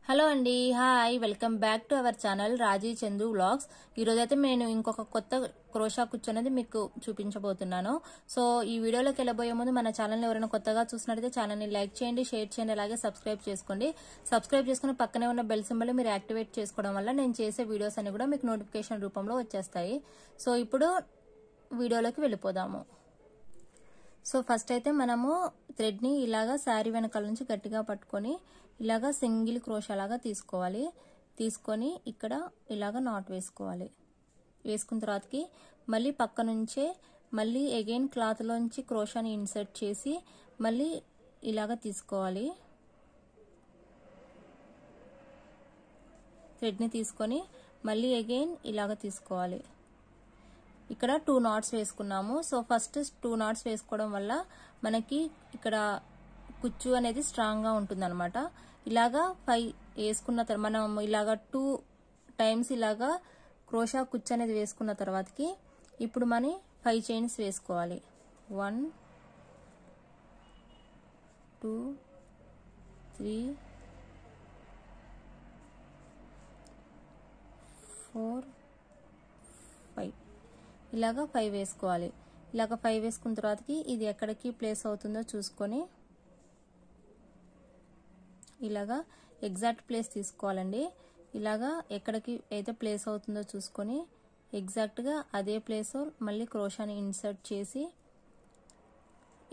Hello అండి, hi, welcome back to our channel Raji Chandu vlogs. ఈరోజు అయితే నేను ఇంకొక కొత్త క్రోషా కుచ్చు అనేది మీకు చూపించబోతున్నాను. సో ఈ వీడియోలోకి వెళ్ళబోయే ముందు మన ఛానల్ని ఎవరైనా కొత్తగా చూసినట్లయితే ఛానల్ని లైక్ చేయండి, షేర్ చేయండి, అలాగే సబ్స్క్రైబ్ చేసుకోండి. సబ్స్క్రైబ్ చేసుకుని పక్కనే ఉన్న బెల్ సింబల్ మీరు యాక్టివేట్ చేసుకోవడం వల్ల నేను చేసే వీడియోస్ అన్ని కూడా మీకు నోటిఫికేషన్ రూపంలో వచ్చేస్తాయి. సో ఇప్పుడు వీడియోలోకి వెళ్ళిపోదాము. సో ఫస్ట్ అయితే మనము థ్రెడ్ ని ఇలాగా శారీ వెనకాల నుంచి గట్టిగా పట్టుకొని ఇలాగా సింగిల్ క్రోషా లాగా తీసుకోవాలి. తీసుకొని ఇక్కడ ఇలాగా నాట్ వేసుకోవాలి. వేసుకున్న తర్వాతకి మళ్ళీ పక్క నుంచే మళ్ళీ అగైన్ క్లాత్ లోంచి క్రోషాని ఇన్సర్ట్ చేసి మళ్ళీ ఇలాగా తీసుకోవాలి. థ్రెడ్ ని తీసుకొని మళ్ళీ అగైన్ ఇలాగా తీసుకోవాలి. ఇక్కడ 2 knots వేసుకున్నాము. సో ఫస్ట్ 2 knots వేసుకోవడం వల్ల మనకి ఇక్కడ కుచ్చు అనేది స్ట్రాంగ్ గా ఉంటుంది అనమాట. ఇలాగా 5 వేసుకున్న తర్వాత మనం ఇలాగా 2 times ఇలాగా క్రోషా కుచ్చు అనేది వేసుకున్న తర్వాతకి ఇప్పుడు మనం 5 chains వేసుకోవాలి. 1 2 3 4 5 ఇలాగా 5 వేసుకోవాలి. ఇలాగా 5 వేసుకున్న తర్వాతకి ఇది ఎక్కడికి ప్లేస్ అవుతుందో చూసుకొని ఇలాగా ఎగ్జాక్ట్ ప్లేస్ తీసుకోవాలండి. ఇలాగా ఎక్కడికి అయితే ప్లేస్ అవుతుందో చూసుకొని ఎగ్జాక్ట్ గా అదే ప్లేస్ మళ్ళీ క్రోషాని ఇన్సర్ట్ చేసి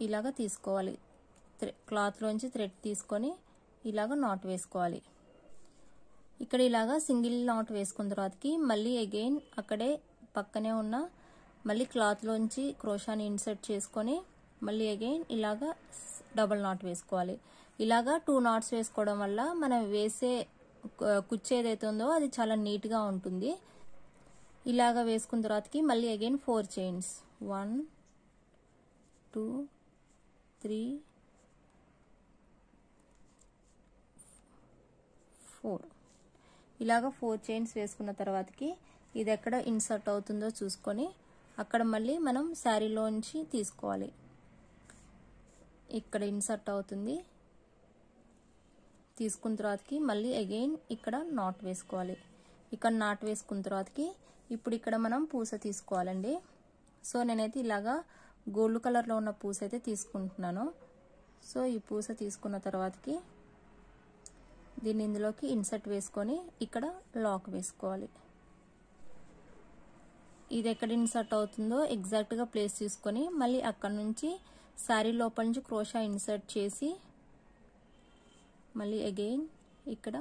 ఇలాగా తీసుకోవాలి. క్లాత్ లోంచి థ్రెడ్ తీసుకొని ఇలాగా నాట్ వేసుకోవాలి. ఇక్కడ ఇలాగా సింగిల్ నాట్ వేసుకున్న తర్వాతకి మళ్ళీ అగైన్ అక్కడే పక్కనే ఉన్న మళ్ళీ క్లాత్ లోంచి క్రోషాని ఇన్సర్ట్ చేసుకొని మళ్ళీ అగైన్ ఇలాగా డబుల్ నాట్ వేసుకోవాలి. ఇలాగా 2 knots వేసుకోవడం వల్ల మనం వేసే కుచ్చు ఏదైతే ఉందో అది చాలా నీట్ గా ఉంటుంది. ఇలాగా వేసుకున్న తర్వాతకి మళ్ళీ అగైన్ 4 chains 1 2 3 4 ఇలాగా 4 chains వేసుకున్న తర్వాతకి ఇది ఎక్కడ ఇన్సర్ట్ అవుతుందో చూసుకొని అక్కడ మళ్ళీ మనం శారీలోంచి తీసుకోవాలి. ఇక్కడ ఇన్సర్ట్ అవుతుంది. తీసుకున్న తర్వాతకి మళ్ళీ అగైన్ ఇక్కడ నాట్ వేసుకోవాలి. ఇక్కడ నాట్ వేసుకున్న తర్వాతకి ఇప్పుడు ఇక్కడ మనం పూస తీసుకోవాలండి. సో నేనైతే ఇలాగా గోల్డ్ కలర్ లో ఉన్న పూస అయితే తీసుకుంటున్నాను. సో ఈ పూస తీసుకున్న తర్వాతకి దీన్ని ఇందులోకి ఇన్సర్ట్ వేసుకొని ఇక్కడ లాక్ వేసుకోవాలి. ఇది ఎక్కడ ఇన్సర్ట్ అవుతుందో ఎగ్జాక్ట్ గా ప్లేస్ తీసుకొని మళ్ళీ అక్కడ నుంచి శారీ లోపల నుంచి క్రోషా ఇన్సర్ట్ చేసి మళ్ళీ అగైన్ ఇక్కడ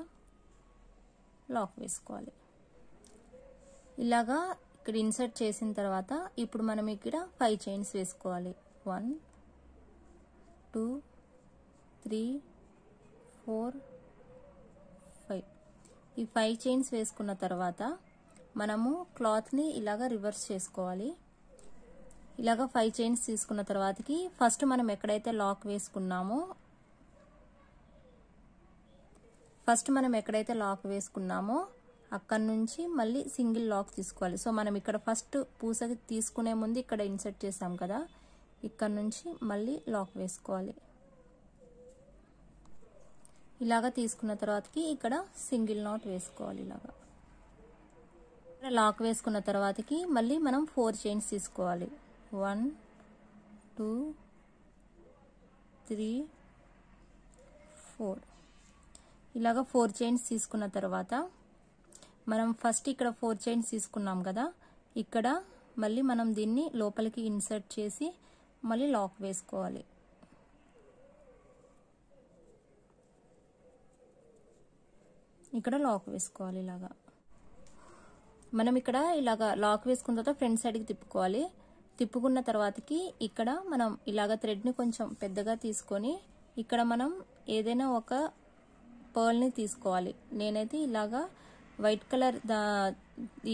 లాక్ వేసుకోవాలి. ఇలాగా ఇక్కడ ఇన్సర్ట్ చేసిన తర్వాత ఇప్పుడు మనం ఇక్కడ 5 chains వేసుకోవాలి. 1 2 3 4 5 ఈ 5 chains వేసుకున్న తర్వాత మనము క్లాత్ ని ఇలాగా రివర్స్ చేసుకోవాలి. ఇలాగా 5 chains తీసుకున్న తర్వాతకి ఫస్ట్ మనం ఎక్కడైతే లాక్ వేసుకున్నామో అక్కడ నుంచి మళ్ళీ సింగిల్ లాక్ తీసుకోవాలి. సో మనం ఇక్కడ ఫస్ట్ పూసకి తీసుకునే ముందు ఇక్కడ ఇన్సర్ట్ చేసాం కదా, ఇక్కడ నుంచి మళ్ళీ లాక్ వేసుకోవాలి. ఇలాగా తీసుకున్న తర్వాతకి ఇక్కడ సింగిల్ నాట్ వేసుకోవాలి. ఇలాగా లాక్ వేసుకున్న తర్వాతకి మళ్ళీ మనం 4 chains తీసుకోవాలి. 1 2 3 4 ఇలాగా 4 chains తీసుకున్న తర్వాత మనం ఫస్ట్ ఇక్కడ 4 chains తీసుకున్నాం కదా, ఇక్కడ మళ్ళీ మనం దీన్ని లోపలికి ఇన్సర్ట్ చేసి మళ్ళీ లాక్ వేసుకోవాలి. ఇక్కడ లాక్ వేసుకోవాలి. ఇలాగా మనం ఇక్కడ ఇలాగా లాక్ వేసుకున్న తర్వాత ఫ్రంట్ సైడ్ కి తిప్పుకోవాలి. తిప్పుకున్న తర్వాతకి ఇక్కడ మనం ఇలాగా థ్రెడ్ ని కొంచెం పెద్దగా తీసుకొని ఇక్కడ మనం ఏదైనా ఒక పర్ల్ ని తీసుకోవాలి. నేనైతే ఇలాగా వైట్ కలర్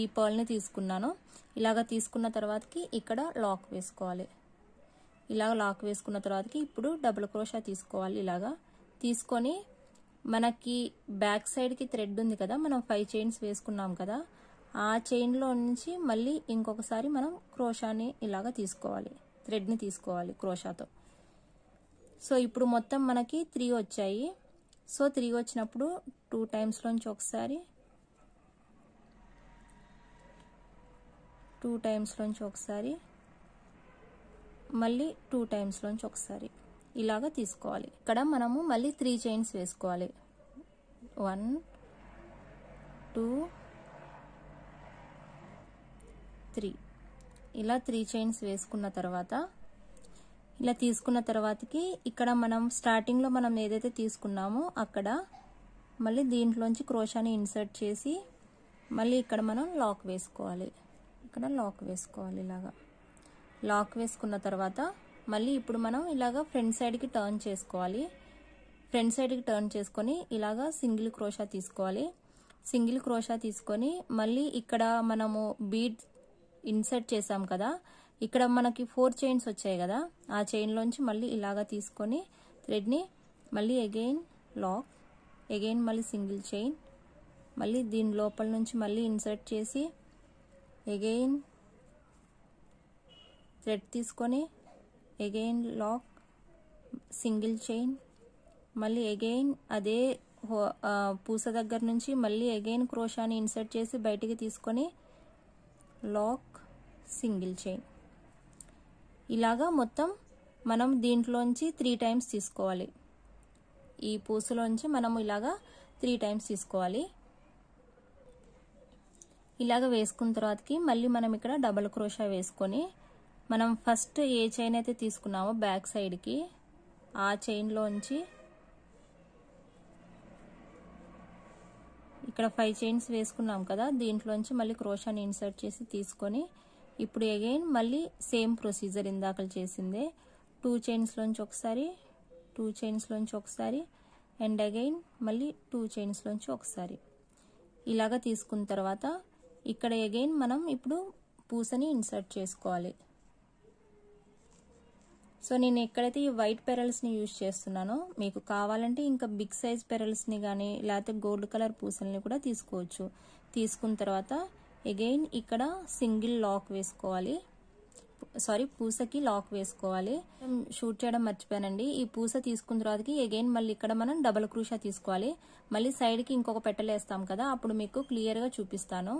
ఈ పర్ల్ ని తీసుకున్నాను. ఇలాగా తీసుకున్న తర్వాతకి ఇక్కడ లాక్ వేసుకోవాలి. ఇలాగ లాక్ వేసుకున్న తర్వాతకి ఇప్పుడు డబుల్ క్రోషా తీసుకోవాలి. ఇలాగా తీసుకొని మనకి బ్యాక్ సైడ్ కి థ్రెడ్ ఉంది కదా, మనం 5 chains వేసుకున్నాం కదా, ఆ చైన్ లో నుంచి మళ్ళీ ఇంకొకసారి మనం క్రోషాని ఇలాగా తీసుకోవాలి, థ్రెడ్ ని తీసుకోవాలి క్రోషాతో. సో ఇప్పుడు మొత్తం మనకి 3 వచ్చాయి. సో 3 వచ్చినప్పుడు 2 టైమ్స్లోంచి ఒకసారి, 2 టైమ్స్లోంచి ఒకసారి, మళ్ళీ 2 టైమ్స్లోంచి ఒకసారి ఇలాగా తీసుకోవాలి. ఇక్కడ మనము మళ్ళీ 3 చైన్స్ వేసుకోవాలి. 1 2 3 ఇలా 3 చైన్స్ వేసుకున్న తర్వాత, ఇలా తీసుకున్న తర్వాతకి ఇక్కడ మనం స్టార్టింగ్లో మనం ఏదైతే తీసుకున్నామో అక్కడ మళ్ళీ దీంట్లోంచి క్రోషాని ఇన్సర్ట్ చేసి మళ్ళీ ఇక్కడ మనం లాక్ వేసుకోవాలి. ఇక్కడ లాక్ వేసుకోవాలి. ఇలాగా లాక్ వేసుకున్న తర్వాత మళ్ళీ ఇప్పుడు మనం ఇలాగా ఫ్రంట్ సైడ్కి టర్న్ చేసుకోవాలి. ఫ్రంట్ సైడ్కి టర్న్ చేసుకొని ఇలాగా సింగిల్ క్రోషా తీసుకోవాలి. సింగిల్ క్రోషా తీసుకొని మళ్ళీ ఇక్కడ మనము బీడ్ ఇన్సర్ట్ చేసాం కదా, ఇక్కడ మనకి 4 చైన్స్ వచ్చాయి కదా, ఆ చైన్లోంచి మళ్ళీ ఇలాగా తీసుకొని థ్రెడ్ని మళ్ళీ అగైన్ లాక్, అగైన్ మళ్ళీ సింగిల్ చైన్, మళ్ళీ దీని లోపల నుంచి మళ్ళీ ఇన్సర్ట్ చేసి అగైన్ థ్రెడ్ తీసుకొని అగైన్ లాక్, సింగిల్ చైన్, మళ్ళీ అగైన్ అదే పూస దగ్గర నుంచి మళ్ళీ అగైన్ క్రోషాని ఇన్సర్ట్ చేసి బయటికి తీసుకొని లాక్, సింగిల్ చైన్. ఇలాగా మొత్తం మనం దీంట్లోంచి 3 టైమ్స్ తీసుకోవాలి. ఈ పూసలోంచి మనము ఇలాగా 3 టైమ్స్ తీసుకోవాలి. ఇలాగ వేసుకున్న తర్వాతకి మళ్ళీ మనం ఇక్కడ డబుల్ క్రోషా వేసుకొని మనం ఫస్ట్ ఏ చైన్ అయితే తీసుకున్నామో బ్యాక్ సైడ్కి ఆ చైన్లోంచి ఇక్కడ 5 చైన్స్ వేసుకున్నాం కదా, దీంట్లోంచి మళ్ళీ క్రోషాని ఇన్సర్ట్ చేసి తీసుకొని ఇప్పుడు అగైన్ మళ్ళీ సేమ్ ప్రొసీజర్ ఇందాకలు చేసిందే 2 చైన్స్లోంచి ఒకసారి, 2 చైన్స్లోంచి ఒకసారి అండ్ అగైన్ మళ్ళీ 2 చైన్స్లోంచి ఒకసారి ఇలాగా తీసుకున్న తర్వాత ఇక్కడ అగైన్ మనం ఇప్పుడు పూసని ఇన్సర్ట్ చేసుకోవాలి. సో నేను ఎక్కడైతే ఈ వైట్ పెరల్స్ని యూజ్ చేస్తున్నానో మీకు కావాలంటే ఇంకా బిగ్ సైజ్ పెరల్స్ని కానీ లేకపోతే గోల్డ్ కలర్ పూసల్ని కూడా తీసుకోవచ్చు. తీసుకున్న తర్వాత అగైన్ ఇక్కడ సింగిల్ లాక్ వేసుకోవాలి, సారీ పూసకి లాక్ వేసుకోవాలి. షూట్ చేయడం మర్చిపోయానండి. ఈ పూస తీసుకున్న తర్వాతకి అగైన్ మళ్ళీ ఇక్కడ మనం డబుల్ క్రోషా తీసుకోవాలి. మళ్ళీ సైడ్కి ఇంకొక పెట్టెలు వేస్తాం కదా, అప్పుడు మీకు క్లియర్గా చూపిస్తాను.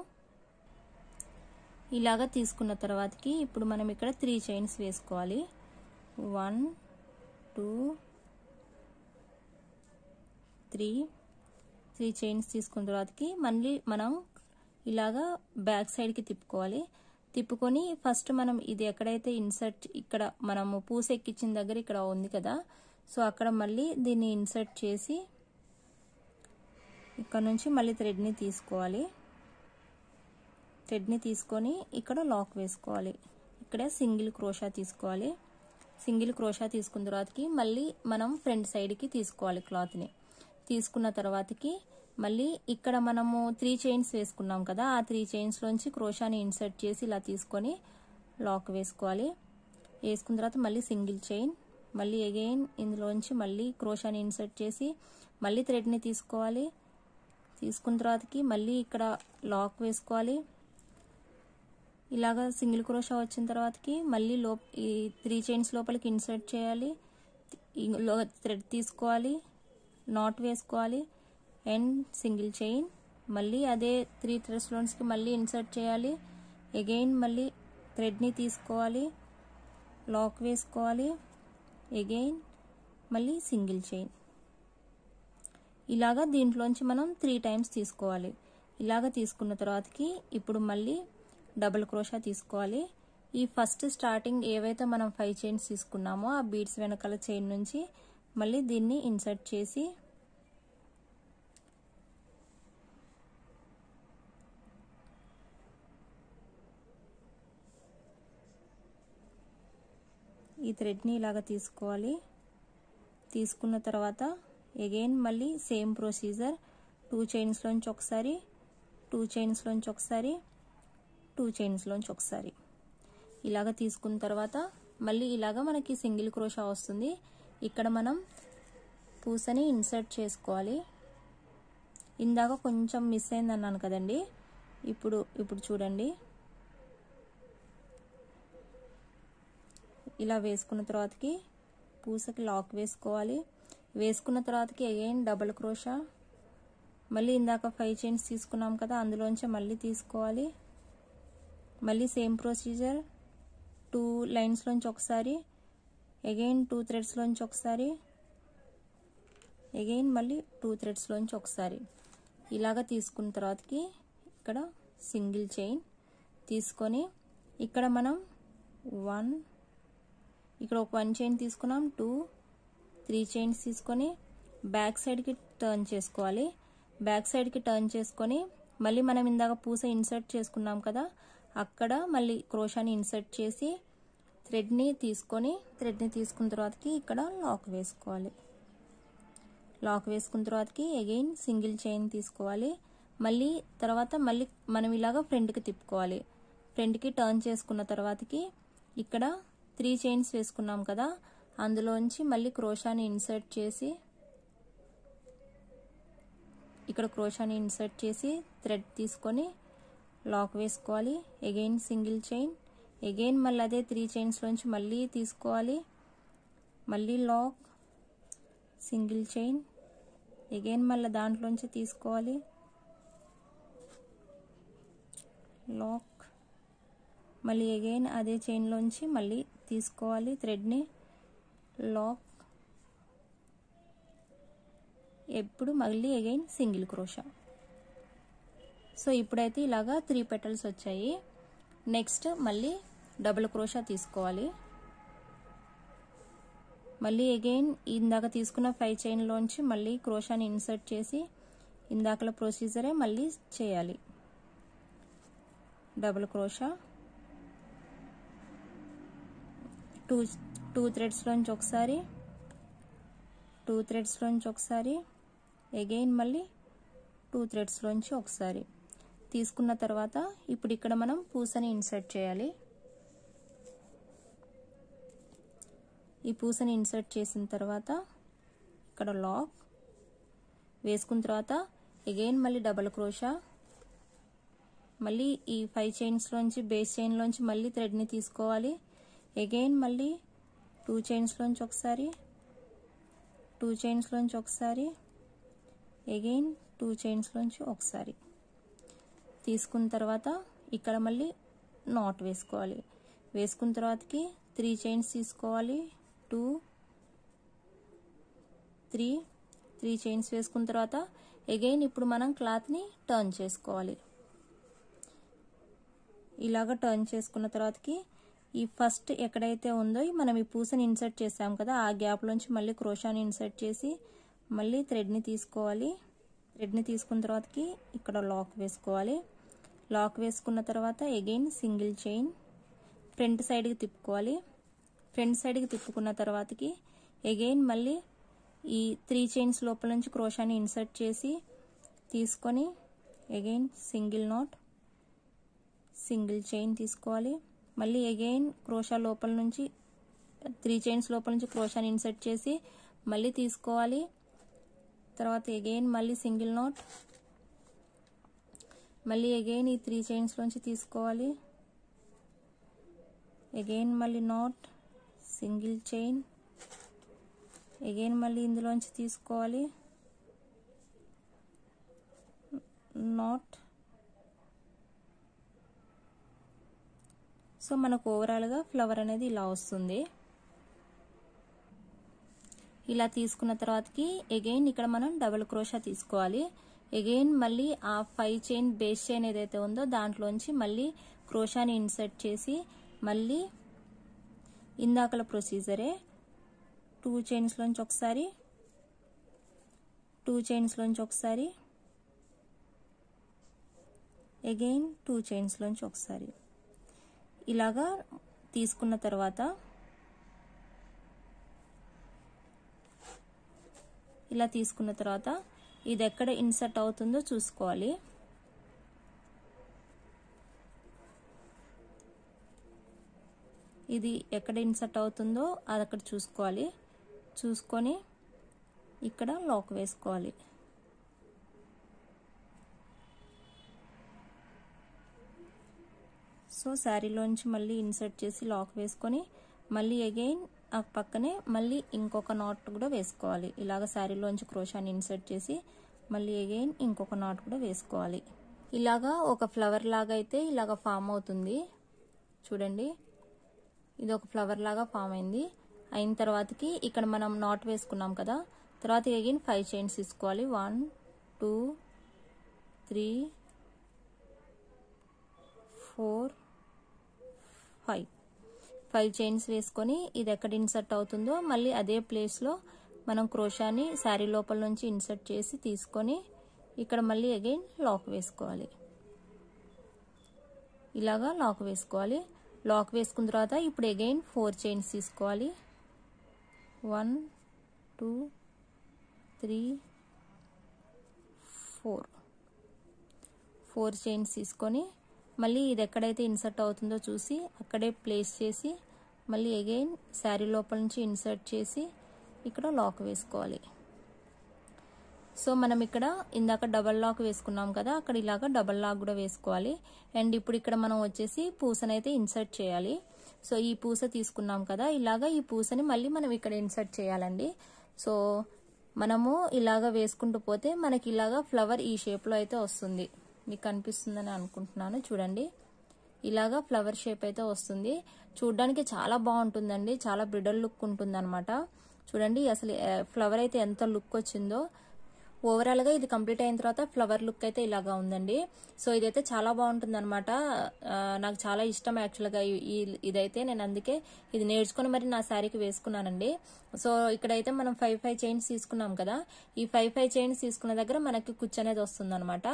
ఇలాగా తీసుకున్న తర్వాతకి ఇప్పుడు మనం ఇక్కడ 3 చైన్స్ వేసుకోవాలి. 1 2 3 చైన్స్ తీసుకున్న తర్వాతకి మళ్ళీ మనం ఇలాగా బ్యాక్ సైడ్కి తిప్పుకోవాలి. తిప్పుకొని ఫస్ట్ మనం ఇది ఎక్కడైతే ఇన్సర్ట్ ఇక్కడ మనము పూస ఎక్కించిన దగ్గర ఇక్కడ ఉంది కదా, సో అక్కడ మళ్ళీ దీన్ని ఇన్సర్ట్ చేసి ఇక్కడ నుంచి మళ్ళీ థ్రెడ్ని తీసుకోవాలి. థ్రెడ్ని తీసుకొని ఇక్కడ లాక్ వేసుకోవాలి. ఇక్కడ సింగిల్ క్రోషా తీసుకోవాలి. సింగిల్ క్రోషా తీసుకున్న తర్వాతకి మళ్ళీ మనం ఫ్రంట్ సైడ్కి తీసుకోవాలి క్లాత్ని. తీసుకున్న తర్వాతకి మళ్ళీ ఇక్కడ మనము 3 చైన్స్ వేసుకున్నాం కదా, ఆ 3 చైన్స్లోంచి క్రోషాని ఇన్సర్ట్ చేసి ఇలా తీసుకొని లాక్ వేసుకోవాలి. వేసుకున్న తర్వాత మళ్ళీ సింగిల్ చైన్, మళ్ళీ అగైన్ ఇందులోంచి మళ్ళీ క్రోషాని ఇన్సర్ట్ చేసి మళ్ళీ థ్రెడ్ని తీసుకోవాలి. తీసుకున్న తర్వాతకి మళ్ళీ ఇక్కడ లాక్ వేసుకోవాలి. ఇలాగా సింగిల్ క్రోషా వచ్చిన తర్వాతకి మళ్ళీ ఈ 3 చైన్స్ లోపలికి ఇన్సర్ట్ చేయాలి. థ్రెడ్ తీసుకోవాలి, నాట్ వేసుకోవాలి అండ్ సింగిల్ చైన్, మళ్ళీ అదే 3 థ్రెడ్స్లోకి మళ్ళీ ఇన్సర్ట్ చేయాలి. అగైన్ మళ్ళీ థ్రెడ్ని తీసుకోవాలి, లాక్ వేసుకోవాలి, అగైన్ మళ్ళీ సింగిల్ చైన్. ఇలాగా దీంట్లోంచి మనం 3 టైమ్స్ తీసుకోవాలి. ఇలాగ తీసుకున్న తర్వాతకి ఇప్పుడు మళ్ళీ డబుల్ క్రోషా తీసుకోవాలి. ఈ ఫస్ట్ స్టార్టింగ్ ఏవైతే మనం 5 చైన్స్ తీసుకున్నామో ఆ బీడ్స్ వెనకాల చైన్ నుంచి మళ్ళీ దీన్ని ఇన్సర్ట్ చేసి ఈ థ్రెడ్ని ఇలాగ తీసుకోవాలి. తీసుకున్న తర్వాత అగైన్ మళ్ళీ సేమ్ ప్రొసీజర్ 2 చైన్స్లోంచి ఒకసారి, 2 చైన్స్లోంచి ఒకసారి, 2 చైన్స్లోంచి ఒకసారి ఇలాగ తీసుకున్న తర్వాత మళ్ళీ ఇలాగ మనకి సింగిల్ క్రోషా వస్తుంది. ఇక్కడ మనం పూసని ఇన్సర్ట్ చేసుకోవాలి. ఇందాక కొంచెం మిస్ అయింది అన్నాను కదండి, ఇప్పుడు చూడండి. ఇలా వేసుకున్న తర్వాతకి పూసకి లాక్ వేసుకోవాలి. వేసుకున్న తర్వాతకి అగైన్ డబుల్ క్రోషా, మళ్ళీ ఇందాక 5 చైన్స్ తీసుకున్నాం కదా అందులోంచి మళ్ళీ తీసుకోవాలి, మళ్ళీ సేమ్ ప్రొసీజర్ 2 లైన్స్లోంచి ఒకసారి, అగైన్ 2 థ్రెడ్స్లోంచి ఒకసారి, అగైన్ మళ్ళీ 2 థ్రెడ్స్లోంచి ఒకసారి. ఇలాగా తీసుకున్న తర్వాతకి ఇక్కడ సింగిల్ చైన్ తీసుకొని ఇక్కడ మనం 1 ఇక్కడ ఒక 1 చైన్ తీసుకున్నాం, 2 3 చైన్స్ తీసుకొని బ్యాక్ సైడ్కి టర్న్ చేసుకోవాలి. బ్యాక్ సైడ్కి టర్న్ చేసుకొని మళ్ళీ మనం ఇందాక పూస ఇన్సర్ట్ చేసుకున్నాం కదా అక్కడ మళ్ళీ క్రోషాని ఇన్సర్ట్ చేసి థ్రెడ్ని తీసుకున్న తర్వాతకి ఇక్కడ లాక్ వేసుకోవాలి. లాక్ వేసుకున్న తర్వాతకి అగైన్ సింగిల్ చైన్ తీసుకోవాలి. మళ్ళీ తర్వాత మళ్ళీ మనం ఇలాగా ఫ్రంట్కి తిప్పుకోవాలి. ఫ్రంట్కి టర్న్ చేసుకున్న తర్వాతకి ఇక్కడ 3 చైన్స్ వేసుకున్నాం కదా అందులోంచి మళ్ళీ క్రోషాని ఇన్సర్ట్ చేసి ఇక్కడ క్రోషాని ఇన్సర్ట్ చేసి థ్రెడ్ తీసుకొని లాక్ వేసుకోవాలి. అగైన్ సింగిల్ చైన్, అగైన్ మళ్ళీ అదే 3 చైన్స్లోంచి మళ్ళీ తీసుకోవాలి, మళ్ళీ లాక్, సింగిల్ చైన్, అగైన్ మళ్ళీ దాంట్లోంచి తీసుకోవాలి, లాక్, మళ్ళీ అగైన్ అదే చైన్లోంచి మళ్ళీ తీసుకోవాలి థ్రెడ్ని, లాక్, ఎప్పుడు మళ్ళీ అగైన్ సింగిల్ క్రోషా. సో ఇప్పుడైతే ఇలాగా 3 పెటల్స్ వచ్చాయి. నెక్స్ట్ మళ్ళీ డబుల్ క్రోషా తీసుకోవాలి. మళ్ళీ అగైన్ ఇందాక తీసుకున్న 5 చైన్లోంచి మళ్ళీ క్రోషాని ఇన్సర్ట్ చేసి ఇందాకల ప్రొసీజరే మళ్ళీ చేయాలి. డబుల్ క్రోషా, 2 థ్రెడ్స్లోంచి ఒకసారి, 2 థ్రెడ్స్లోంచి ఒకసారి, అగైన్ మళ్ళీ 2 థ్రెడ్స్లోంచి ఒకసారి తీసుకున్న తర్వాత ఇప్పుడు ఇక్కడ మనం పూసని ఇన్సర్ట్ చేయాలి. ఈ పూసని ఇన్సర్ట్ చేసిన తర్వాత ఇక్కడ లాక్ వేసుకున్న తర్వాత అగైన్ మళ్ళీ డబుల్ క్రోషా, మళ్ళీ ఈ 5 చైన్స్లోంచి బేస్ చైన్లోంచి మళ్ళీ థ్రెడ్ని తీసుకోవాలి. అగైన్ మళ్ళీ 2 చైన్స్లోంచి ఒకసారి, 2 చైన్స్లోంచి ఒకసారి, అగైన్ 2 చైన్స్లోంచి ఒకసారి తీసుకున్న తర్వాత ఇక్కడ మళ్ళీ నాట్ వేసుకోవాలి. వేసుకున్న తర్వాతకి 3 చైన్స్ తీసుకోవాలి, 2 3 చైన్స్ వేసుకున్న తర్వాత అగైన్ ఇప్పుడు మనం క్లాత్ని టర్న్ చేసుకోవాలి. ఇలాగ టర్న్ చేసుకున్న తర్వాతకి ఈ ఫస్ట్ ఎక్కడైతే ఉందో మనం ఈ పూసని ఇన్సర్ట్ చేసాం కదా ఆ గ్యాప్లోంచి మళ్ళీ క్రోషాని ఇన్సర్ట్ చేసి మళ్ళీ థ్రెడ్ని తీసుకోవాలి. థ్రెడ్ని తీసుకున్న తర్వాతకి ఇక్కడ లాక్ వేసుకోవాలి. లాక్ వేసుకున్న తర్వాత అగైన్ సింగిల్ చైన్ ఫ్రంట్ సైడ్కి తిప్పుకోవాలి. ఫ్రంట్ సైడ్కి తిప్పుకున్న తర్వాతకి అగైన్ మళ్ళీ ఈ 3 చైన్స్ లోపల నుంచి క్రోషాని ఇన్సర్ట్ చేసి తీసుకొని again single not, single chain తీసుకోవాలి. మళ్ళీ అగైన్ క్రోషా లోపల నుంచి 3 చైన్స్ లోపల నుంచి క్రోషాని ఇన్సర్ట్ చేసి మళ్ళీ తీసుకోవాలి. తర్వాత అగైన్ మళ్ళీ సింగిల్ నాట్, మళ్ళీ అగైన్ ఈ 3 చైన్స్లోంచి తీసుకోవాలి. అగైన్ మళ్ళీ నాట్, సింగిల్ చైన్, అగైన్ మళ్ళీ ఇందులోంచి తీసుకోవాలి, నాట్. సో మనకు ఓవరాల్గా ఫ్లవర్ అనేది ఇలా వస్తుంది. ఇలా తీసుకున్న తర్వాతకి అగైన్ ఇక్కడ మనం డబుల్ క్రోషా తీసుకోవాలి. అగైన్ మళ్ళీ ఆ 5 చైన్ బేస్ చైన్ ఏదైతే ఉందో దాంట్లోంచి మళ్ళీ క్రోషాని ఇన్సర్ట్ చేసి మళ్ళీ ఇందాకల ప్రొసీజరే 2 చైన్స్లోంచి ఒకసారి, 2 చైన్స్లోంచి ఒకసారి, అగైన్ 2 చైన్స్లోంచి ఒకసారి ఇలాగా తీసుకున్న తర్వాత ఇలా తీసుకున్న తర్వాత ఇది ఎక్కడ ఇన్సర్ట్ అవుతుందో చూసుకోవాలి. ఇది ఎక్కడ ఇన్సర్ట్ అవుతుందో అది అక్కడ చూసుకోవాలి. చూసుకొని ఇక్కడ లాక్ వేసుకోవాలి. సో శారీలోంచి మళ్ళీ ఇన్సర్ట్ చేసి లాక్ వేసుకొని మళ్ళీ అగైన్ ఆ పక్కనే మళ్ళీ ఇంకొక నాట్ కూడా వేసుకోవాలి. ఇలాగ శారీలోంచి క్రోషాని ఇన్సర్ట్ చేసి మళ్ళీ అగైన్ ఇంకొక నాట్ కూడా వేసుకోవాలి. ఇలాగా ఒక ఫ్లవర్ లాగా అయితే ఇలాగ ఫామ్ అవుతుంది చూడండి. ఇది ఒక ఫ్లవర్ లాగా ఫామ్ అయింది. అయిన తర్వాతకి ఇక్కడ మనం నాట్ వేసుకున్నాం కదా, తర్వాత అగైన్ 5 చైన్స్ తీసుకోవాలి. 1 2 3 4 5 చైన్స్ వేసుకొని ఇది ఎక్కడ ఇన్సర్ట్ అవుతుందో మళ్ళీ అదే ప్లేస్లో మనం క్రోషాని శారీ లోపల నుంచి ఇన్సర్ట్ చేసి తీసుకొని ఇక్కడ మళ్ళీ అగైన్ లాక్ వేసుకోవాలి. ఇలాగా లాక్ వేసుకోవాలి. లాక్ వేసుకున్న తర్వాత ఇప్పుడు అగైన్ 4 చైన్స్ తీసుకోవాలి. 1 2 3 4 చైన్స్ తీసుకొని మళ్ళీ ఇది ఎక్కడైతే ఇన్సర్ట్ అవుతుందో చూసి అక్కడే ప్లేస్ చేసి మళ్ళీ అగైన్ శారీ లోపల నుంచి ఇన్సర్ట్ చేసి ఇక్కడ లాక్ వేసుకోవాలి. సో మనం ఇక్కడ ఇందాక డబల్ లాక్ వేసుకున్నాం కదా, అక్కడ ఇలాగా డబల్ లాక్ కూడా వేసుకోవాలి. అండ్ ఇప్పుడు ఇక్కడ మనం వచ్చేసి పూసనైతే ఇన్సర్ట్ చేయాలి. సో ఈ పూస తీసుకున్నాం కదా, ఇలాగా ఈ పూసని మళ్ళీ మనం ఇక్కడ ఇన్సర్ట్ చేయాలండి. సో మనము ఇలాగా వేసుకుంటూ పోతే మనకి ఇలాగా ఫ్లవర్ ఈ షేప్లో అయితే వస్తుంది. మీకు కనిపిస్తుందని అనుకుంటున్నాను. చూడండి, ఇలాగా ఫ్లవర్ షేప్ అయితే వస్తుంది. చూడడానికి చాలా బాగుంటుందండి, చాలా బ్రిడల్ లుక్ ఉంటుంది అనమాట. చూడండి అసలు ఫ్లవర్ అయితే ఎంత లుక్ వచ్చిందో. ఓవరాల్ గా ఇది కంప్లీట్ అయిన తర్వాత ఫ్లవర్ లుక్ అయితే ఇలాగా ఉందండి. సో ఇదైతే చాలా బాగుంటుంది అనమాట. నాకు చాలా ఇష్టం యాక్చువల్గా ఇదైతే. నేను అందుకే ఇది నేర్చుకుని మరి నా శారీకి వేసుకున్నానండి. సో ఇక్కడైతే మనం 5 చైన్స్ తీసుకున్నాం కదా, ఈ 5 చైన్స్ తీసుకున్న దగ్గర మనకి కుచ్చు అనేది వస్తుంది అనమాట.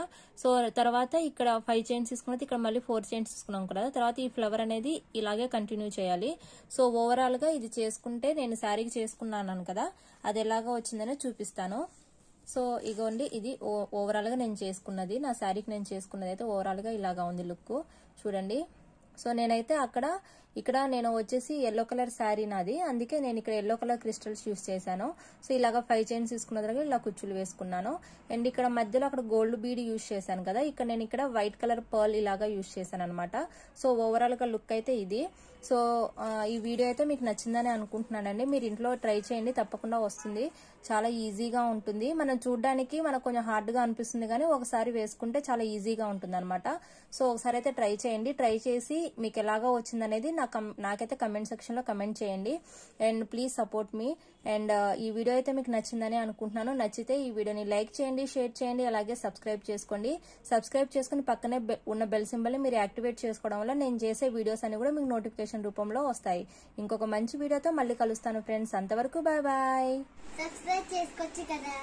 సో తర్వాత ఇక్కడ 5 చైన్స్ తీసుకున్నది, ఇక్కడ మళ్ళీ 4 చైన్స్ తీసుకున్నాం కదా, తర్వాత ఈ ఫ్లవర్ అనేది ఇలాగే కంటిన్యూ చేయాలి. సో ఓవరాల్ గా ఇది చేసుకుంటే నేను శారీకి చేసుకున్నాను కదా, అది ఎలాగా వచ్చిందనే చూపిస్తాను. సో ఇగోండి, ఇది ఓవరాల్ గా నేను చేసుకున్నది, నా శారీకి నేను చేసుకున్నది అయితే ఓవరాల్ గా ఇలాగా ఉంది లుక్. చూడండి, సో నేనైతే ఇక్కడ నేను వచ్చేసి ఎల్లో కలర్ శారీ నాది, అందుకే నేను ఇక్కడ ఎల్లో కలర్ క్రిస్టల్స్ యూస్ చేశాను. సో ఇలాగా 5 చైన్స్ తీసుకున్న దగ్గర ఇలా కుచ్చులు వేసుకున్నాను. అండ్ ఇక్కడ మధ్యలో అక్కడ గోల్డ్ బీడ్ యూస్ చేశాను కదా, నేను ఇక్కడ వైట్ కలర్ పర్ల్ ఇలాగా యూస్ చేశాను అనమాట. సో ఓవరాల్ గా లుక్ అయితే ఇది. సో ఈ వీడియో అయితే మీకు నచ్చిందని అనుకుంటున్నానండి. మీరు ఇంట్లో ట్రై చేయండి, తప్పకుండా వస్తుంది. చాలా ఈజీగా ఉంటుంది. మనం చూడడానికి మనకు కొంచెం హార్డ్ గా అనిపిస్తుంది, కానీ ఒకసారి వేసుకుంటే చాలా ఈజీగా ఉంటుంది అనమాట. సో ఒకసారి అయితే ట్రై చేయండి. ట్రై చేసి మీకు ఎలాగా వచ్చింది అనేది నాకైతే కమెంట్ సెక్షన్ లో కమెంట్ చేయండి. And please support me. And ఈ వీడియో అయితే మీకు నచ్చిందని అనుకుంటున్నాను. నచ్చితే ఈ వీడియోని లైక్ చేయండి, షేర్ చేయండి, అలాగే సబ్స్క్రైబ్ చేసుకోండి. సబ్స్క్రైబ్ చేసుకుని పక్కనే ఉన్న బెల్ సింబల్ ని మీరు యాక్టివేట్ చేసుకోవడం వల్ల నేను చేసే వీడియోస్ అన్ని కూడా మీకు నోటిఫికేషన్ రూపంలో వస్తాయి. ఇంకొక మంచి వీడియోతో మళ్ళీ కలుస్తాను ఫ్రెండ్స్. అంతవరకు బాయ్ బాయ్. సబ్స్క్రైబ్ చేసుకోవచ్చు కదా.